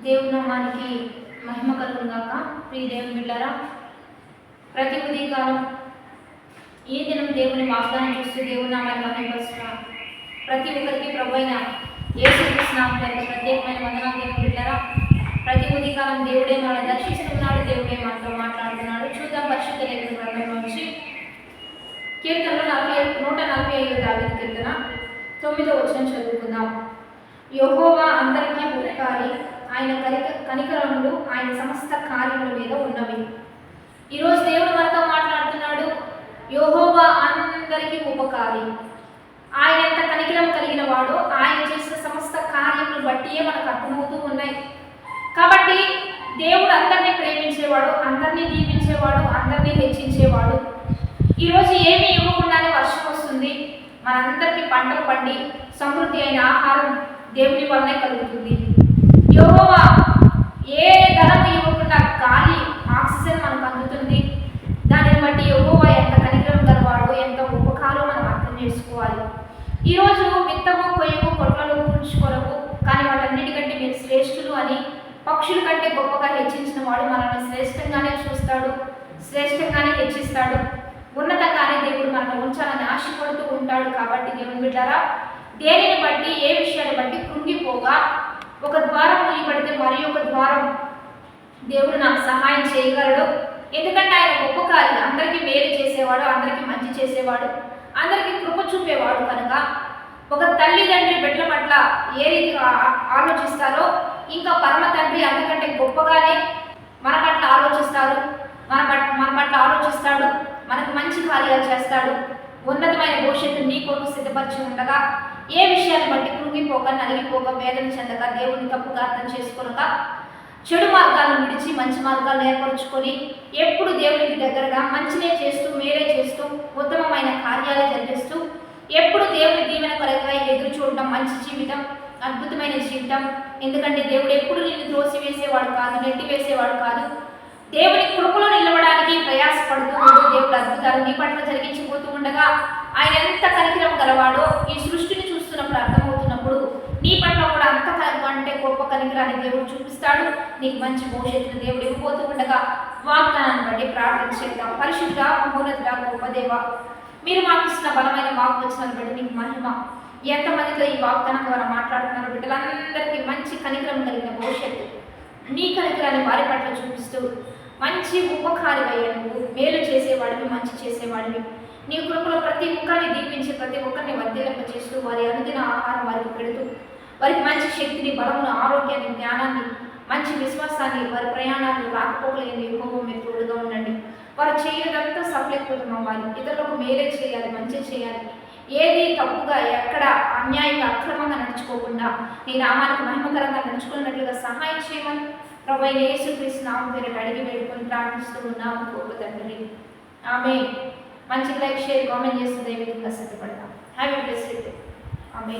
దేవుని నామానికి మహిమ కలుగును గాక. ప్రియ దేవుని బిడ్డలారా, ప్రతి ఉదయకాలం ఈ దినం దేవుని వాగ్దానం చూస్తూ దేవుని నామాన్ని మహిమపరుస్తున్న ప్రతి ఒక్కరికి ప్రభువైన యేసుక్రీస్తు నామములో ప్రత్యేకమైన వందనాలు. దేవుని బిడ్డలారా, ప్రతి ఉదయకాలం దేవుడే మనల్ని దర్శిస్తున్నాడు, దేవుడే మనతో మాట్లాడుతున్నాడు. చూద్దాం పరిశుద్ధ లేఖన గ్రంథంలో నుంచి కీర్తనలో 145 దావీదు కీర్తన 9వ వచనం చదువుకుందాం. యెహోవా అందరికీ ఉపకారి, ఆయన కనికరములు ఆయన సమస్త కార్యముల మీద ఉన్నవి. ఈరోజు దేవుడు మనతో మాట్లాడుతున్నాడు. యెహోవా అందరికీ ఉపకారి, ఆయన ఎంత కనికరం కలిగిన వాడో ఆయన చేసిన సమస్త కార్యములు బట్టియే మనకు అర్థమవుతూ ఉన్నాయి. కాబట్టి దేవుడు అందరినీ ప్రేమించేవాడు, అందరినీ దీవించేవాడు, అందరినీ హెచ్చించేవాడు. ఈరోజు ఏమీ ఇవ్వకుండానే వర్షం వస్తుంది, మనందరికీ పంటలు పండి సమృద్ధి అయిన ఆహారం దేవుని వల్లనే కలుగుతుంది. యెహోవా ఏ ధనము ఇవ్వకుండా గాలి ఆక్సిజన్ మనకు అందుతుంది. దానిని బట్టి యెహోవా ఎంత కనికరం గలవాడో, ఎంత ఉపకారో మనం అర్థం చేసుకోవాలి. ఈరోజు విత్తము కొయ్యము కొట్లలో కూర్చుకొనవు, కానీ వాటన్నిటికంటే మీరు శ్రేష్ఠులు అని పక్షుల కంటే గొప్పగా హెచ్చించిన వాడు మనల్ని శ్రేష్టంగానే చూస్తాడు, శ్రేష్టంగానే హెచ్చిస్తాడు. ఉన్నతంగానే దేవుడు మనల్ని ఉంచాలని ఆశపడుతూ ఉంటాడు. కాబట్టి దేవుని బిడ్డలారా, దేనిని బట్టి ఏ విషయాన్ని బట్టి కృంగిపోగా ఒక ద్వారం మూయబడితే మరి ఒక ద్వారం దేవుడు నాకు సహాయం చేయగలడు. ఎందుకంటే ఆయన ఉపకారి, అందరికీ మేలు చేసేవాడు, అందరికీ మంచి చేసేవాడు, అందరికీ కృప చూపేవాడు. కనుక ఒక తల్లిదండ్రి బిడ్డల పట్ల ఏ రీతిగా ఆలోచిస్తారో ఇంకా పరమ తండ్రి అంతకంటే గొప్పగానే మన పట్ల ఆలోచిస్తారు, మన పట్ల ఆలోచిస్తాడు, మనకు మంచి కార్యాలు చేస్తాడు. ఉన్నతమైన భవిష్యత్తు నీ కొరకు సిద్ధపరిచి ఉండగా ఏ విషయాన్ని బట్టి కృంగిపోక నలిగిపోక వేదన చెందక దేవుని తప్పుగా అర్థం చేసుకోనక చెడు మార్గాలను విడిచి మంచి మార్గాలను ఏర్పరచుకొని ఎప్పుడు దేవునికి దగ్గరగా మంచినే చేస్తూ మేలే చేస్తూ ఉత్తమమైన కార్యాలే జరిగిస్తూ ఎప్పుడు దేవుని దీవెన కొరకై ఎదురు చూడటం మంచి జీవితం, అద్భుతమైన జీవితం. ఎందుకంటే దేవుడు ఎప్పుడు నిన్ను త్రోసివేసేవాడు కాదు, నెట్టివేసేవాడు కాదు. దేవుని కృపలో నిలవడానికి ప్రయాసపడుతూ దేవుడు అద్భుతాలు నీ పట్ల జరిగించిపోతూ ఉండగా ఆయన ఎంత కనికరం గలవాడో ఈ సృష్టిని చూస్తున్నప్పుడు అర్థమవుతున్నప్పుడు నీ పట్ల కూడా అంత అంటే గొప్ప కనికరాన్ని దేవుడు చూపిస్తాడు. నీకు మంచి భవిష్యత్తును దేవుడు ఇవ్వబోతూ ఉండగా వాగ్దానాన్ని బట్టి ప్రార్థన చేద్దాం. పరిశుద్ధ మహోన్నతుడా గొప్ప దేవ, మీరు మాకు ఇచ్చిన బలమైన వాగ్వచనాన్ని బట్టి నీకు మహిమ. ఎంతమందితో ఈ వాగ్దానం ద్వారా మాట్లాడుతున్నారు బిడ్డలందరికీ మంచి కనికరం కలిగిన భవిష్యత్తు, నీ కనికరాన్ని వారి పట్ల చూపిస్తూ మంచి ఉపకారివయ్యా, నువ్వు మేలు చేసేవాడివి, మంచి చేసేవాడివి. నీ కృపలో ప్రతి ఒక్కరిని దీవించి ప్రతి ఒక్కరిని వర్ధిల్లింపచేస్తూ వారి అనుదిన ఆహారం వారికి పెడుతూ వారికి మంచి శక్తిని, బలమును, ఆరోగ్యాన్ని, జ్ఞానాన్ని, మంచి విశ్వాసాన్ని, వారి ప్రయాణాలు రాకపోకలేని యెహోవా మీరు తోడుగా ఉండండి. వారు చేయదంతా సఫలీకృతం అవ్వాలి, ఇతరులకు మేలే చేయాలి, మంచి చేయాలి. ఏది తప్పుగా ఎక్కడ అన్యాయంగా అక్రమంగా నడుచుకోకుండా నీ నామానికి మహిమకరంగా నడుచుకున్నట్లుగా సహాయం చేయమని ప్రభువైన యేసుక్రీస్తు నామం పేరిట అడిగి వేడుకొని ప్రార్థిస్తూ ఉన్నాము గొప్ప తండ్రి. ఆమె మంచి లైక్ షేర్ కామెంట్ చేస్తుంది, ఏ విధంగా సిద్ధపడతాం. Happy blessed day. ఆమె